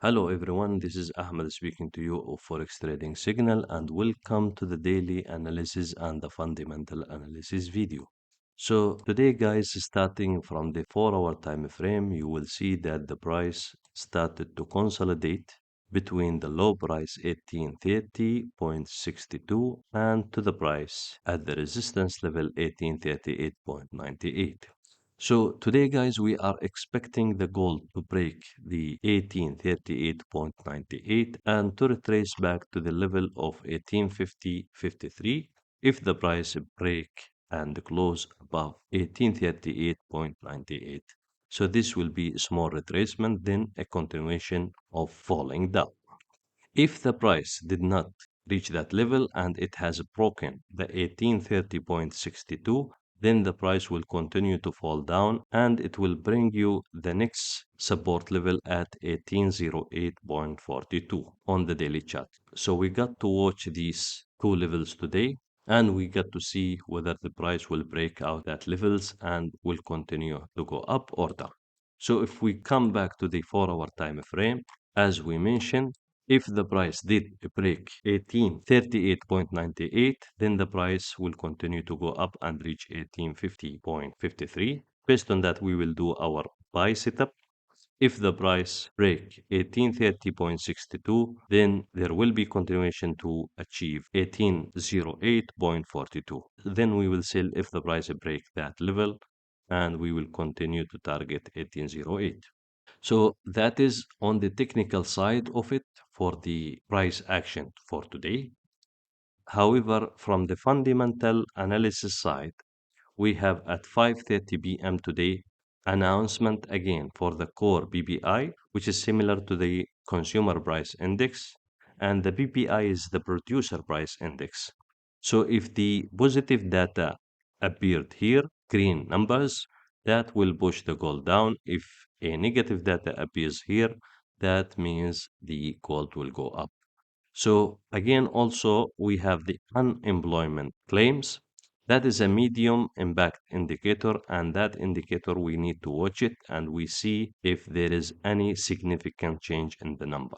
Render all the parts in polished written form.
Hello everyone, this is Ahmed speaking to you of Forex Trading Signal and welcome to the daily analysis and the fundamental analysis video. So today guys, starting from the 4-hour time frame, you will see that the price started to consolidate between the low price 1830.62 and to the price at the resistance level 1838.98. So today, guys, we are expecting the gold to break the 1838.98 and to retrace back to the level of 1850.53 if the price break and close above 1838.98. So this will be a small retracement, then a continuation of falling down. If the price did not reach that level and it has broken the 1830.62, then the price will continue to fall down and it will bring you the next support level at 1808.42 on the daily chart. So we got to watch these two levels today and we got to see whether the price will break out at levels and will continue to go up or down. So if we come back to the 4-hour time frame, as we mentioned, if the price did break 1838.98, then the price will continue to go up and reach 1850.53. Based on that, we will do our buy setup. If the price break 1830.62, then there will be continuation to achieve 1808.42. Then we will sell if the price break that level, and we will continue to target 1808. So that is on the technical side of it for the price action for today. However, from the fundamental analysis side, we have at 5:30 p.m. today announcement again for the core PPI, which is similar to the consumer price index, and the PPI is the producer price index. So if the positive data appeared here, green numbers, that will push the gold down. If a negative data appears here, that means the gold will go up. So again, also we have the unemployment claims. That is a medium impact indicator, and that indicator we need to watch it and we see if there is any significant change in the number.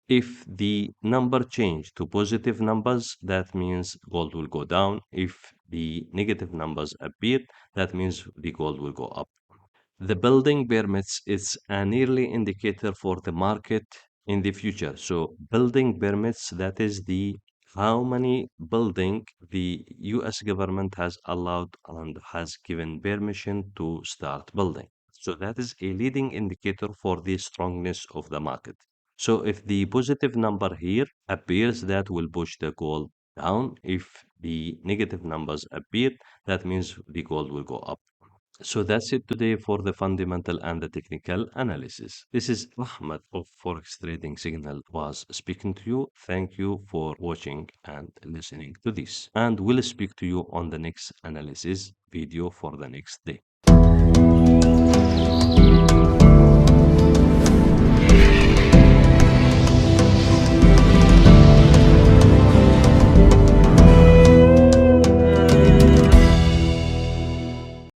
If the number change to positive numbers, that means gold will go down. If the negative numbers appear, that means the gold will go up. The building permits is an early indicator for the market in the future. So building permits, that is the how many building the US government has allowed and has given permission to start building. So that is a leading indicator for the strongness of the market. So if the positive number here appears, that will push the gold down. If the negative numbers appear, that means the gold will go up. So that's it today for the fundamental and the technical analysis. This is Ahmed of Forex Trading Signal was speaking to you. Thank you for watching and listening to this. And we'll speak to you on the next analysis video for the next day.